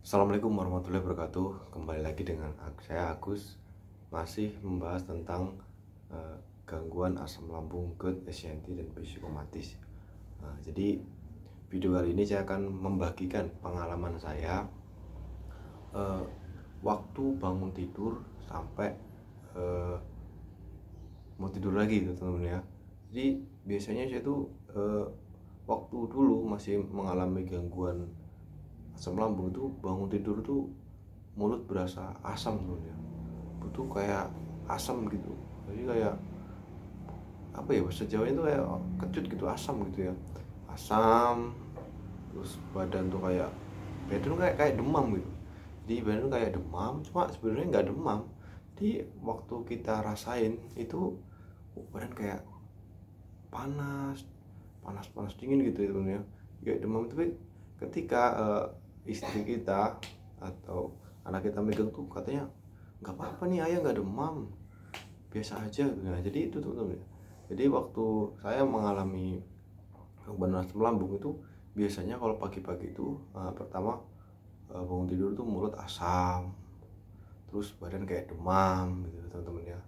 Assalamualaikum warahmatullahi wabarakatuh. Kembali lagi dengan saya Agus, masih membahas tentang gangguan asam lambung GERD, SCNT, dan psikomatis. Jadi video kali ini saya akan membagikan pengalaman saya uh, waktu bangun tidur sampai uh, mau tidur lagi gitu teman-teman ya. Jadi biasanya saya tuh waktu dulu masih mengalami gangguan asam lambung itu bangun tidur tuh mulut berasa asam tuh ya, itu kayak asam gitu. Jadi kayak apa ya, bahasa Jawa itu kayak kecut gitu, asam gitu ya, asam. Terus badan tuh kayak kayak demam gitu. Di badan tuh kayak demam, cuma sebenarnya nggak demam. Di waktu kita rasain itu badan kayak panas, panas dingin gitu ya teman ya, kayak demam. Tapi ketika istri kita atau anak kita megang tuh katanya nggak apa-apa nih ayah, nggak demam, biasa aja. Nah jadi itu teman-teman ya. Jadi waktu saya mengalami gangguan asam lambung itu biasanya kalau pagi-pagi itu pertama bangun tidur tuh mulut asam, terus badan kayak demam gitu teman-teman ya,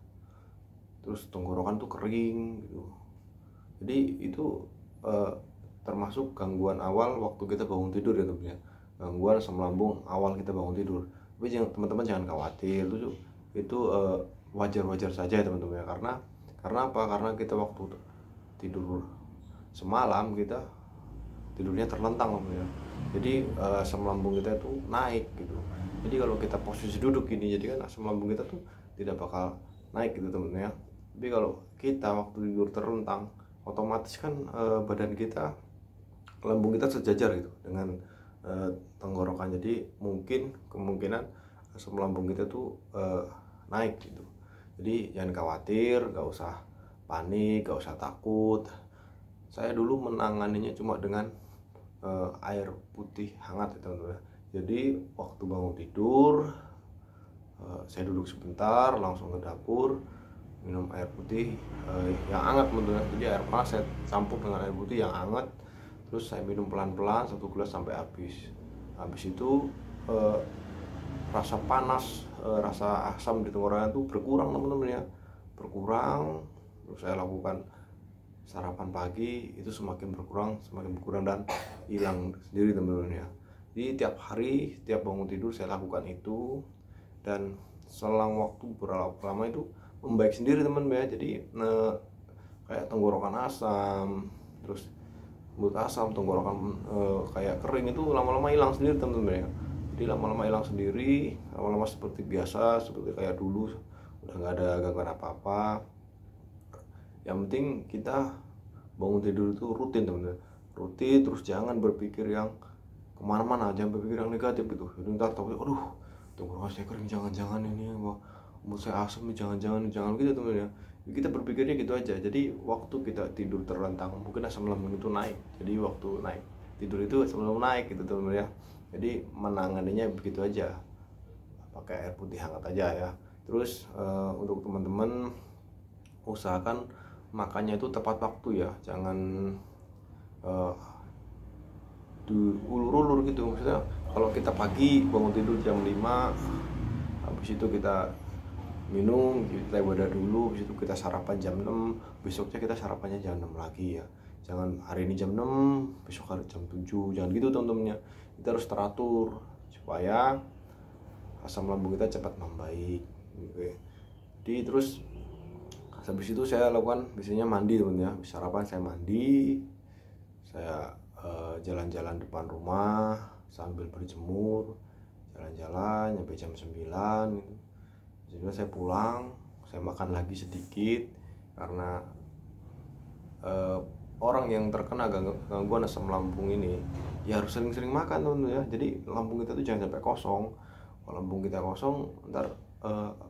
terus tenggorokan tuh kering gitu. Jadi itu eh, termasuk gangguan awal waktu kita bangun tidur ya teman-teman ya, gangguan asam lambung awal kita bangun tidur. Tapi teman-teman jangan khawatir, itu wajar-wajar saja teman-teman ya. Karena apa? Karena kita waktu tidur semalam kita tidurnya terlentang teman ya. Jadi asam lambung kita itu naik gitu. Jadi kalau kita posisi duduk gini, jadi kan asam lambung kita tuh tidak bakal naik gitu teman-teman ya. Tapi kalau kita waktu tidur terlentang, otomatis kan badan kita, lambung kita sejajar gitu dengan tenggorokan. Jadi mungkin kemungkinan asam lambung kita tuh naik gitu. Jadi jangan khawatir, gak usah panik, gak usah takut. Saya dulu menanganinya cuma dengan air putih hangat ya teman-teman. Jadi waktu bangun tidur saya duduk sebentar, langsung ke dapur, minum air putih yang hangat teman-teman. Jadi air panas saya campur dengan air putih yang hangat, terus saya minum pelan-pelan 1 gelas sampai habis itu rasa panas, rasa asam di tenggorokan itu berkurang teman-teman ya, berkurang. Terus saya lakukan sarapan pagi, itu semakin berkurang dan hilang sendiri teman-teman ya. Jadi tiap hari, tiap bangun tidur saya lakukan itu, dan selang waktu berapa lama itu membaik sendiri teman-teman ya. Jadi kayak tenggorokan asam, terus mulut asam, tenggorokan kayak kering itu lama-lama hilang sendiri teman-teman ya. Jadi lama-lama hilang sendiri, lama-lama seperti biasa, seperti kayak dulu, udah nggak ada gangguan apa-apa. Yang penting kita bangun tidur itu rutin teman-teman, rutin. Terus jangan berpikir yang kemana-mana, jangan berpikir yang negatif gitu. Jadi ntar tahu, aduh tenggorokan saya kering, jangan-jangan ini mulut saya asam, jangan gitu teman ya. Kita berpikirnya gitu aja. Jadi waktu kita tidur terlentang, mungkin asam lambung itu naik. Jadi waktu naik tidur itu asam lambung naik gitu teman ya. Jadi menanganinya begitu aja, pakai air putih hangat aja ya. Terus untuk teman-teman, usahakan makannya itu tepat waktu ya, jangan diulur-ulur gitu. Maksudnya kalau kita pagi bangun tidur jam 5, habis itu kita minum, kita ibadah dulu, habis itu kita sarapan jam 6, besoknya kita sarapannya jam 6 lagi ya. Jangan hari ini jam 6, besok hari jam 7, jangan gitu teman-temannya. Kita harus teratur supaya asam lambung kita cepat membaik gitu ya. Jadi terus habis itu saya lakukan biasanya mandi teman ya. Habis sarapan saya mandi, saya jalan-jalan depan rumah sambil berjemur, jalan-jalan sampai jam 9 gitu. Jadi saya pulang, saya makan lagi sedikit, karena orang yang terkena gangguan asam lambung ini ya harus sering-sering makan teman ya. Jadi lambung kita tuh jangan sampai kosong. Kalau lambung kita kosong, ntar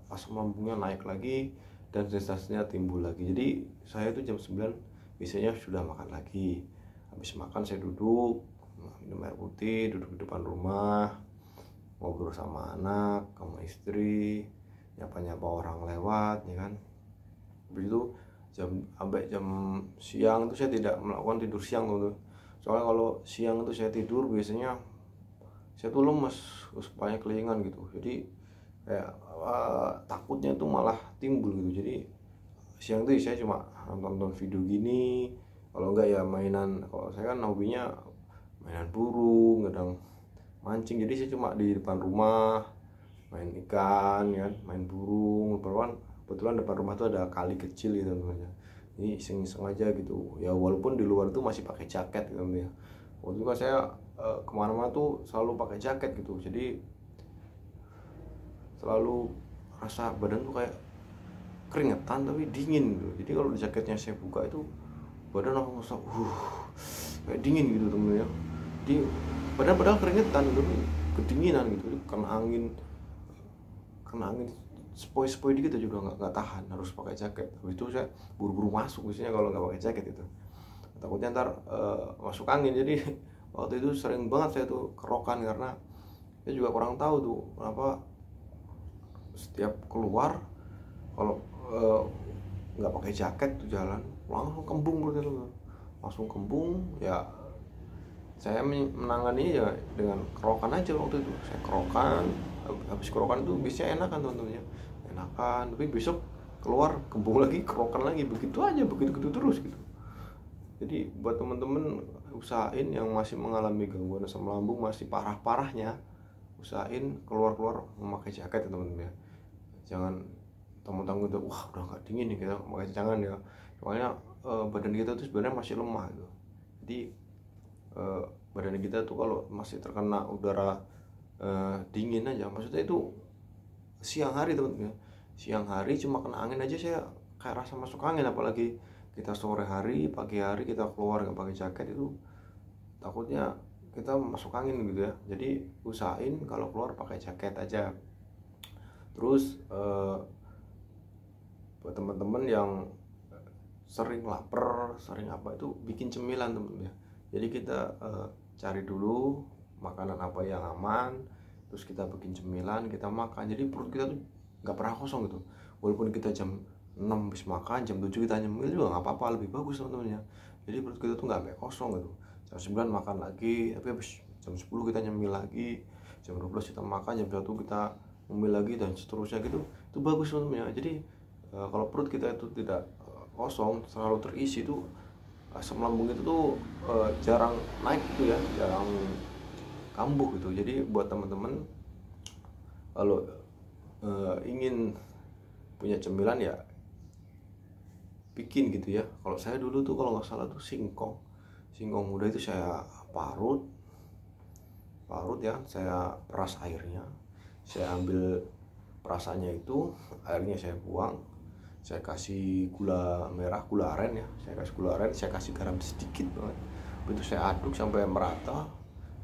asam lambungnya naik lagi dan sensasinya timbul lagi. Jadi saya tuh jam 9 biasanya sudah makan lagi. Habis makan saya duduk minum air putih, duduk di depan rumah, ngobrol sama anak, sama istri, nyapa-nyapa orang lewat ya kan. Habis itu sampai jam siang itu saya tidak melakukan tidur siang tuh. Soalnya kalau siang itu saya tidur biasanya saya tuh lemes, terus kepalanya kelingan gitu. Jadi kayak takutnya tuh malah timbul gitu. Jadi siang tuh saya cuma nonton video gini, kalau enggak ya mainan. Kalau saya kan hobinya mainan burung, kadang mancing. Jadi saya cuma di depan rumah main ikan kan, main burung. Kebetulan depan rumah tuh ada kali kecil gitu teman-teman. Jadi iseng-iseng aja gitu ya, walaupun di luar tuh masih pakai jaket gitu ya. Waktu itu kan saya kemana-mana tuh selalu pakai jaket gitu, jadi selalu rasa badan tuh kayak keringetan tapi dingin gitu. Jadi kalau di jaketnya saya buka itu badan langsung kayak dingin gitu temen ya. Di badan padahal keringetan tapi kedinginan gitu. Jadi kena angin sepoi-sepoi dikit aja udah nggak tahan, harus pakai jaket. Habis itu saya buru-buru masuk biasanya kalau nggak pakai jaket itu, takutnya ntar masuk angin. Jadi waktu itu sering banget saya tuh kerokan, karena saya juga kurang tahu tuh kenapa setiap keluar kalau nggak pakai jaket tuh jalan langsung kembung gitu loh, langsung kembung ya. Saya menangani ya dengan kerokan aja waktu itu. Saya kerokan, habis kerokan itu biasanya enakan teman-teman ya, enakan. Tapi besok keluar kembung lagi, kerokan lagi, begitu aja, begitu terus gitu. Jadi buat teman-teman usahain yang masih mengalami gangguan asam lambung, masih parah-parahnya, usahain keluar-keluar memakai jaket ya teman-teman ya. Jangan tanggung-tanggung tuh, wah udah nggak dingin nih kita pakai, jangan ya. Soalnya badan kita tuh sebenarnya masih lemah gitu. Jadi badan kita tuh kalau masih terkena udara dingin aja, maksudnya itu siang hari teman-teman ya. Siang hari cuma kena angin aja saya kayak rasa masuk angin, apalagi kita sore hari, pagi hari kita keluar nggak pakai jaket, itu takutnya kita masuk angin gitu ya. Jadi usahain kalau keluar pakai jaket aja. Terus buat teman-teman yang sering lapar, sering apa, itu bikin cemilan teman-teman ya. Jadi kita cari dulu makanan apa yang aman, terus kita bikin cemilan, kita makan. Jadi perut kita tuh nggak pernah kosong gitu. Walaupun kita jam 6 habis makan, jam 7 kita nyemil juga nggak apa-apa, lebih bagus teman-teman ya. Jadi perut kita tuh nggak sampai kosong gitu. Jam 9 makan lagi, tapi habis jam 10 kita nyemil lagi, jam 12 kita makan, jam 1 kita nyemil lagi, dan seterusnya gitu. Itu bagus teman-teman ya. Jadi kalau perut kita itu tidak kosong, selalu terisi, tuh asam lambung itu tuh jarang naik gitu ya, jarang kambuh gitu. Jadi buat teman-teman kalau ingin punya cemilan ya bikin gitu ya. Kalau saya dulu tuh kalau nggak salah tuh singkong muda itu saya parut ya, saya peras airnya, saya ambil perasannya itu, airnya saya buang, saya kasih gula merah, gula aren ya, saya kasih gula aren, saya kasih garam sedikit banget. Itu saya aduk sampai merata,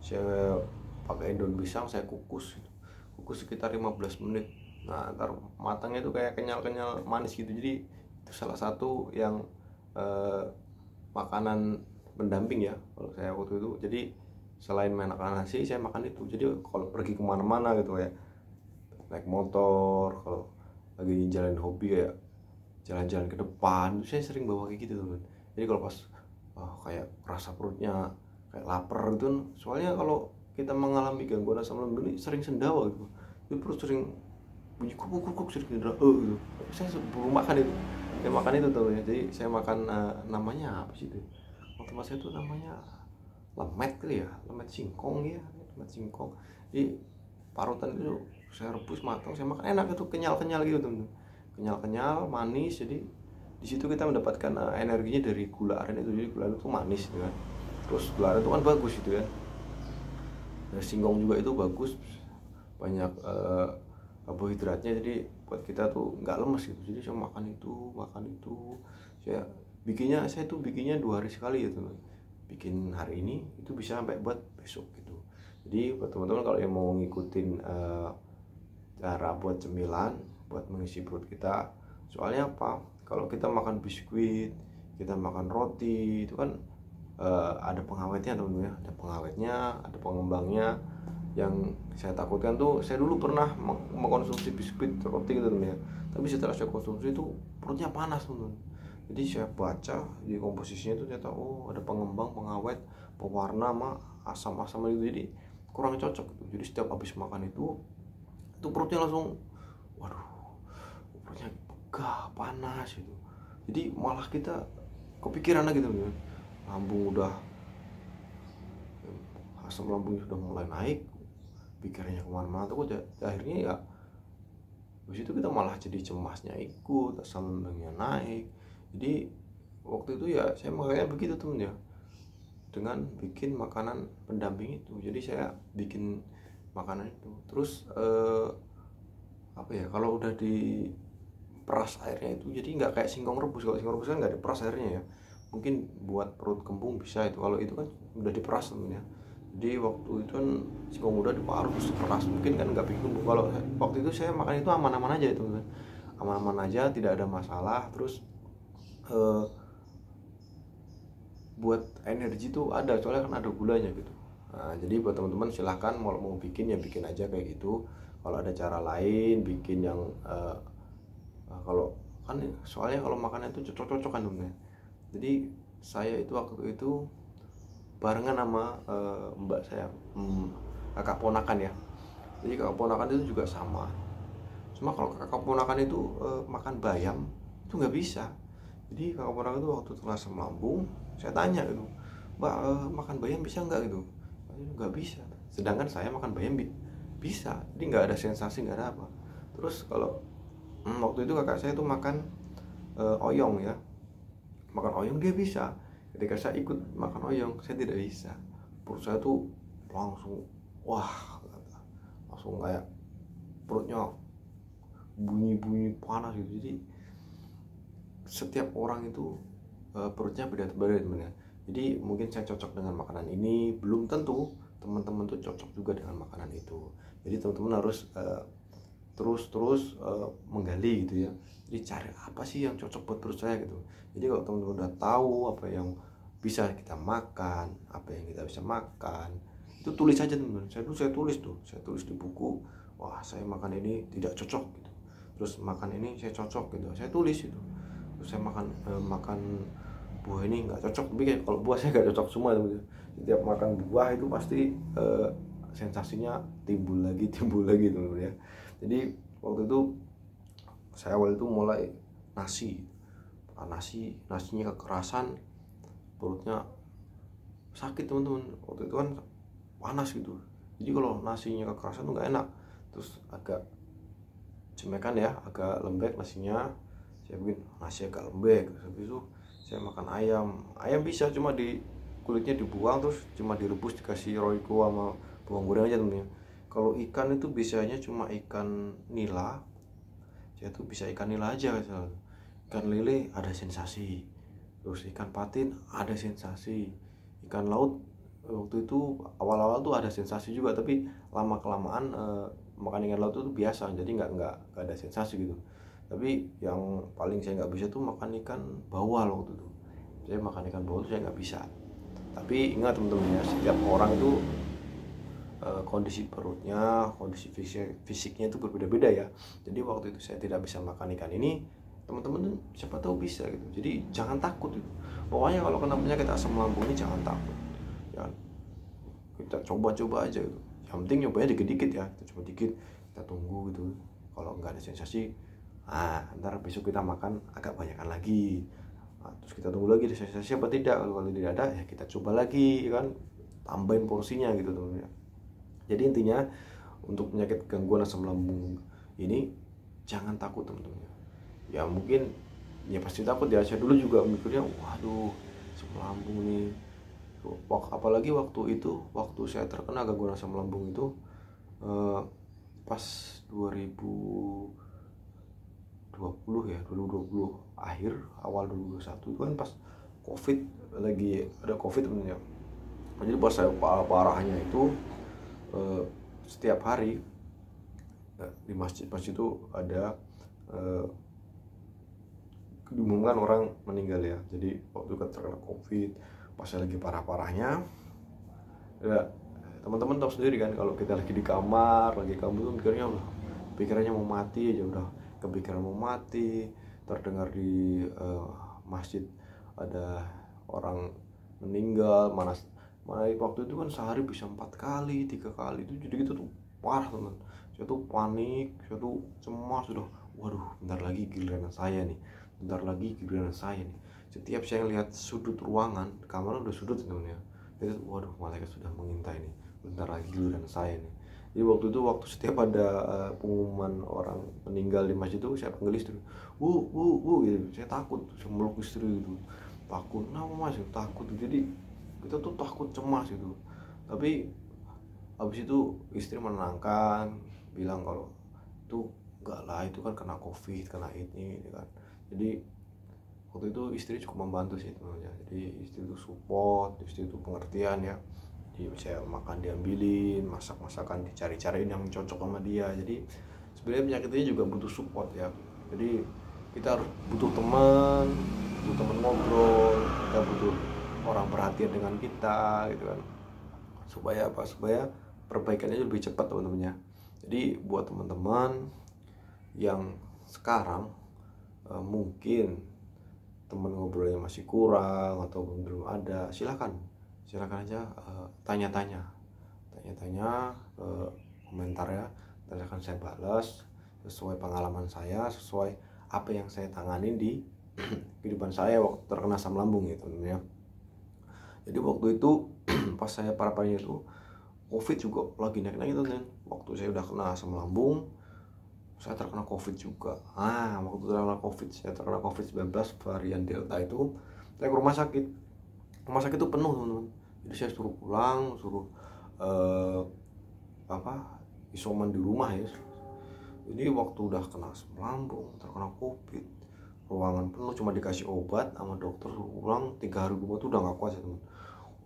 saya pakai daun pisang, saya kukus sekitar 15 menit. Nah ntar matangnya itu kayak kenyal manis gitu. Jadi itu salah satu yang makanan pendamping ya kalau saya waktu itu. Jadi selain makan nasi, saya makan itu. Jadi kalau pergi kemana-mana gitu ya, naik motor, kalau lagi jalan hobi kayak jalan-jalan ke depan, saya sering bawa kayak gitu teman. Jadi kalau pas kayak rasa perutnya kayak lapar gitu, soalnya kalau kita mengalami gangguan asam lambung ini sering sendawa gitu, jadi perut sering bunyi kuk sering gitu. Saya sebelum makan itu, saya makan itu tuh ya. Jadi saya makan namanya apa sih itu? Waktu mas saya tuh namanya lemet kali ya, lemet singkong ya, lemet singkong. Jadi parutan itu saya rebus matang, saya makan, enak itu, kenyal gitu teman-teman, kenyal manis. Jadi di situ kita mendapatkan energinya dari gula aren itu. Jadi gula aren itu manis gitu kan, terus gula aren itu kan bagus gitu ya. Dan singkong juga itu bagus, banyak karbohidratnya, jadi buat kita tuh nggak lemes gitu. Jadi saya makan itu, saya tuh bikinnya 2 hari sekali ya teman. Bikin hari ini itu bisa sampai buat besok gitu. Jadi buat teman-teman kalau yang mau ngikutin cara buat cemilan buat mengisi perut kita, soalnya apa, kalau kita makan biskuit, kita makan roti, itu kan ada pengawetnya teman-teman ya, ada pengawetnya, ada pengembangnya. Yang saya takutkan tuh, saya dulu pernah mengkonsumsi biskuit, roti gitu teman ya, tapi setelah saya konsumsi itu perutnya panas teman. Jadi saya baca di komposisinya itu ternyata ada pengembang, pengawet, pewarna, sama asam-asam itu. Jadi kurang cocok gitu. Jadi setiap habis makan itu perutnya langsung, waduh, perutnya begah, panas gitu. Jadi malah kita kepikiran lagi gitu, lambung udah, asam lambungnya sudah mulai naik, pikirannya kemana-mana tuh. Akhirnya ya di situ kita malah jadi cemasnya ikut, asam lambungnya naik. Jadi waktu itu ya saya makanya begitu temen ya, dengan bikin makanan pendamping itu. Jadi saya bikin makanan itu terus apa ya, kalau udah di peras airnya itu jadi nggak kayak singkong rebus. Kalau singkong rebus kan nggak diperas airnya ya, mungkin buat perut kembung bisa itu. Kalau itu kan udah diperas temennya. Jadi waktu itu kan singkong udah diparut terus diperas, mungkin kan nggak bikin kembung. Kalau waktu itu saya makan itu aman-aman aja itu, aman-aman aja, tidak ada masalah. Terus buat energi tuh ada, soalnya kan ada gulanya gitu. Nah, jadi buat teman-teman silahkan mau bikin ya bikin aja kayak gitu. Kalau ada cara lain bikin yang kalau kan soalnya kalau makannya itu cocok-cocok kan temen. Jadi saya itu waktu itu barengan sama mbak saya, kakak ponakan ya. Jadi kakak ponakan itu juga sama. Cuma kalau kakak ponakan itu makan bayam itu nggak bisa. Jadi kakak ponakan itu waktu kena asam lambung, saya tanya gitu, mbak makan bayam bisa nggak gitu? Nggak bisa. Sedangkan saya makan bayam bisa. Jadi nggak ada sensasi, nggak ada apa. Terus kalau waktu itu kakak saya tuh makan oyong ya, makan oyong dia bisa. Ketika saya ikut makan oyong, saya tidak bisa. Perut saya tuh langsung wah, langsung kayak perutnya bunyi-bunyi panas gitu. Jadi setiap orang itu perutnya beda-beda teman-teman. Jadi mungkin saya cocok dengan makanan ini, belum tentu teman-teman tuh cocok juga dengan makanan itu. Jadi teman-teman harus terus menggali gitu ya. Jadi cari apa sih yang cocok buat perut saya gitu. Jadi kalau teman-teman udah tahu apa yang bisa kita makan, apa yang kita bisa makan, itu tulis aja teman-teman. Saya tulis di buku. Wah, saya makan ini tidak cocok gitu. Terus makan ini saya cocok gitu. Saya tulis itu. Terus saya makan buah ini nggak cocok. Tapi kalau buah saya nggak cocok semua teman-teman. Setiap makan buah itu pasti sensasinya timbul lagi teman-teman ya. Jadi waktu itu saya awal itu mulai nasinya kekerasan, perutnya sakit teman-teman. Waktu itu kan panas gitu. Jadi kalau nasinya kekerasan tuh nggak enak. Terus agak cemekan ya, agak lembek nasinya. Saya bikin nasi agak lembek. Habis itu saya makan ayam bisa, cuma di kulitnya dibuang, terus cuma direbus dikasih roiko sama bawang goreng aja temen. Kalau ikan itu biasanya cuma ikan nila, saya tuh bisa ikan nila aja. Ikan lele ada sensasi, terus ikan patin ada sensasi, ikan laut waktu itu awal-awal tuh ada sensasi juga, tapi lama kelamaan makan ikan laut itu biasa, jadi nggak ada sensasi gitu. Tapi yang paling saya nggak bisa tuh makan ikan bawal. Waktu itu saya makan ikan bawal tuh saya nggak bisa. Tapi ingat teman-teman ya, setiap orang itu kondisi perutnya, kondisi fisiknya itu berbeda-beda ya. Jadi waktu itu saya tidak bisa makan ikan ini, teman-teman siapa tahu bisa gitu. Jadi jangan takut gitu. Pokoknya kalau kena penyakit asam lambung ini jangan takut ya, kita coba-coba aja gitu. Yang penting nyobanya dikit-dikit ya, kita coba dikit, kita tunggu gitu. Kalau nggak ada sensasi, ntar besok kita makan agak banyakan lagi. Terus kita tunggu lagi ada sensasi apa tidak. Kalau tidak ada ya kita coba lagi kan, tambahin porsinya gitu teman-teman. Jadi intinya untuk penyakit gangguan asam lambung ini jangan takut teman-teman. Ya mungkin ya pasti takut ya, saya dulu juga mikirnya waduh asam lambung nih. Apalagi waktu saya terkena gangguan asam lambung itu pas 2020 ya, 2020 akhir awal 2021 itu kan pas covid, lagi ada covid temennya. Jadi pas saya parahnya itu setiap hari di masjid itu ada diumumkan orang meninggal ya. Jadi waktu itu terkena covid, pas saya lagi parah-parahnya ya, teman-teman tahu sendiri kan, kalau kita lagi di kamar, lagi kambuh tuh mikirnya udah pikirannya mau mati aja, udah kepikiran mau mati. Terdengar di masjid ada orang meninggal, mana Mana waktu itu kan sehari bisa 4 kali 3 kali itu, jadi kita tuh parah teman. Saya tuh panik, saya tuh cemas sudah, waduh bentar lagi giliran saya nih, bentar lagi giliran saya nih. Setiap saya lihat sudut ruangan, kamar udah sudut teman ya, itu waduh malaikat sudah mengintai nih, bentar lagi giliran saya nih. Jadi waktu setiap ada pengumuman orang meninggal di masjid itu, saya panggil istri, gitu. Saya takut, saya meluk istri gitu, takut, kenapa mas? Takut. Jadi kita tuh takut, cemas gitu. Tapi habis itu istri menenangkan, bilang kalau itu enggak lah, itu kan kena covid, kena ini gitu kan. Jadi waktu itu istri cukup membantu sih teman-teman. Jadi istri itu support, istri itu pengertian ya. Jadi saya makan diambilin, masakan dicari-cariin yang cocok sama dia. Jadi sebenarnya penyakit ini juga butuh support ya. Jadi kita harus butuh teman ngobrol, kita butuh orang perhatian dengan kita gitu kan. Supaya apa? Supaya perbaikannya lebih cepat teman-teman ya. Jadi buat teman-teman yang sekarang mungkin teman ngobrolnya masih kurang atau belum ada, silakan aja tanya-tanya komentar ya, nanti akan saya balas sesuai pengalaman saya, sesuai apa yang saya tangani di kehidupan saya waktu terkena asam lambung ya teman-teman ya. Jadi waktu itu pas saya parah-parahnya itu covid juga lagi naik-naik itu kan, waktu saya udah kena asam lambung saya terkena covid juga. Waktu saya terkena covid-19 varian delta itu, saya ke rumah sakit itu penuh teman-teman. Jadi saya suruh pulang, suruh isoman di rumah ya. Jadi waktu udah kena asam lambung, terkena covid, ruangan penuh, cuma dikasih obat sama dokter, pulang 3 hari rumah tuh udah nggak kuat ya teman,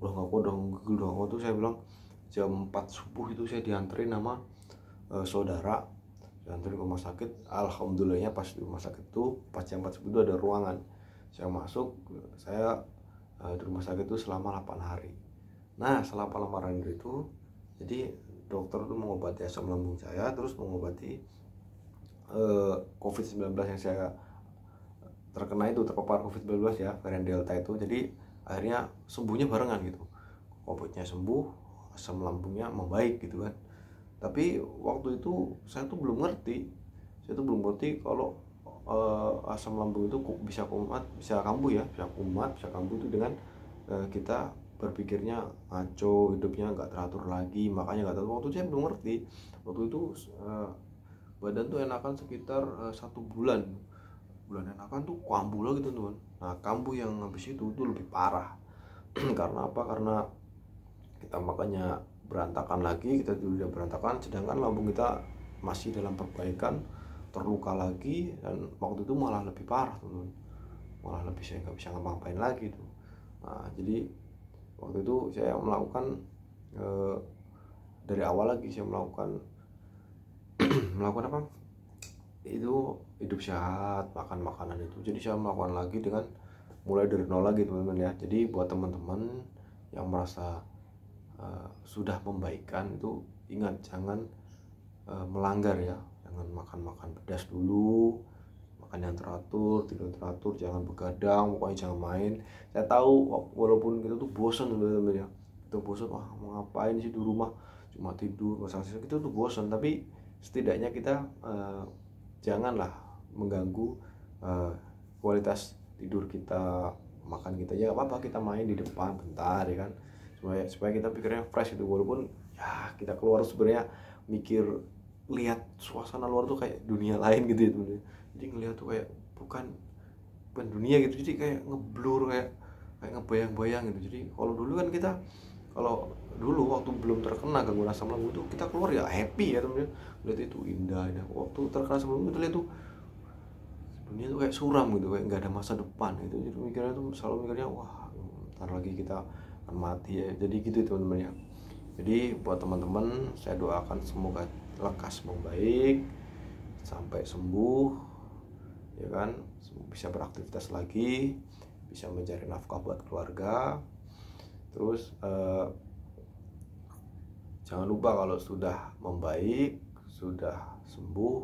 udah nggak kuat, udah nggak kuat tuh. Saya bilang jam 4 subuh itu saya dianterin sama saudara, dianterin ke rumah sakit. Alhamdulillahnya pas di rumah sakit tuh pas jam 4 subuh itu ada ruangan, saya masuk. Saya di rumah sakit itu selama 8 hari. Nah setelah 8 hari itu, jadi dokter tuh mengobati asam lambung saya, terus mengobati COVID-19 yang saya terkena itu, terpapar COVID-19 ya, varian delta itu. Jadi akhirnya sembuhnya barengan gitu, covidnya sembuh, asam lambungnya membaik gitu kan. Tapi waktu itu saya tuh belum ngerti kalau asam lambung itu bisa kumat, bisa kambuh ya, bisa kumat, bisa kambuh itu dengan kita berpikirnya ngaco, hidupnya nggak teratur lagi, makanya nggak tahu. Waktu saya belum ngerti, waktu itu badan tuh enakan sekitar 1 bulan enakan tuh kambuh lagi teman-teman. Nah kambuh yang habis itu tuh lebih parah karena apa? Karena kita makanya berantakan lagi, kita tidurnya berantakan, sedangkan lambung kita masih dalam perbaikan, terluka lagi. Dan waktu itu malah lebih parah teman-teman, malah lebih saya nggak bisa ngapa-ngapain lagi tuh. Nah jadi waktu itu saya melakukan dari awal lagi, saya melakukan apa itu, hidup sehat, makan makanan itu. Jadi saya melakukan lagi dengan mulai dari nol lagi teman-teman ya. Jadi buat teman-teman yang merasa sudah membaikkan itu, ingat jangan melanggar ya, jangan makan pedas dulu, makan yang teratur, tidur teratur, jangan begadang, pokoknya jangan main. Saya tahu walaupun kita tuh bosan sebenarnya, kita bosan, wah mau ngapain sih di rumah cuma tidur, masalah kita tuh bosan. Tapi setidaknya kita janganlah mengganggu kualitas tidur kita, makan kita. Ya apa-apa kita main di depan bentar ya kan, supaya kita pikirnya fresh gitu. Walaupun ya kita keluar sebenarnya mikir, lihat suasana luar tuh kayak dunia lain gitu ya teman-teman. Jadi ngelihat tuh kayak bukan dunia gitu, jadi kayak ngeblur, kayak ngebayang-bayang gitu. Jadi kalau dulu waktu belum terkena gangguan asam lambung itu, kita keluar ya happy ya teman-teman, lihat itu indah. Waktu terkena asam lambung kita lihat tuh dunia tuh kayak suram gitu, kayak nggak ada masa depan gitu. Jadi mikirnya tuh selalu mikirnya, wah ntar lagi kita akan mati ya. Jadi gitu teman-teman ya. Jadi buat teman-teman saya doakan semoga lekas membaik sampai sembuh ya kan, bisa beraktivitas lagi, bisa mencari nafkah buat keluarga. Terus jangan lupa kalau sudah membaik, sudah sembuh,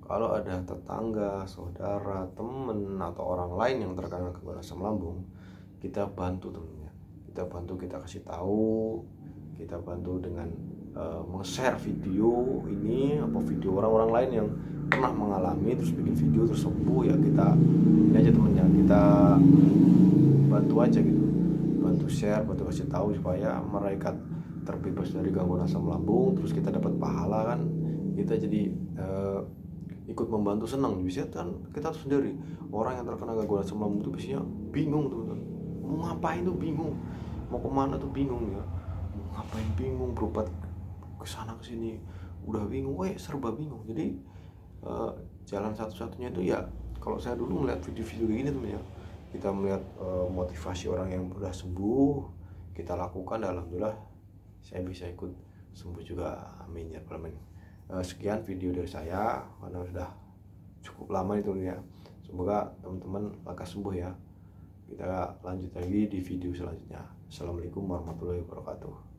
kalau ada tetangga, saudara, teman atau orang lain yang terkena gangguan asam lambung, kita bantu temennya, kita bantu, kita kasih tahu, kita bantu dengan meng-share video ini, apa video orang-orang lain yang pernah mengalami terus bikin video terus sembuh. Ya kita ini aja temennya, kita bantu aja gitu, bantu share, bantu kasih tahu supaya mereka terbebas dari gangguan asam lambung, terus kita dapat pahala kan, kita jadi ikut membantu, senang. Biasanya kan kita tuh sendiri, orang yang terkena gangguan asam lambung itu biasanya bingung teman-teman, mau ngapain tuh bingung, mau kemana tuh bingung ya, mau ngapain bingung, berobat kesana kesini udah bingung, serba bingung. Jadi jalan satu-satunya itu ya, kalau saya dulu melihat video-video kayak gini teman ya, kita melihat motivasi orang yang udah sembuh, kita lakukan, dan alhamdulillah saya bisa ikut sembuh juga, amin ya rabbal alamin. Sekian video dari saya karena sudah cukup lama itu ya, semoga teman-teman lekas sembuh ya. Kita lanjut lagi di video selanjutnya. Assalamualaikum warahmatullahi wabarakatuh.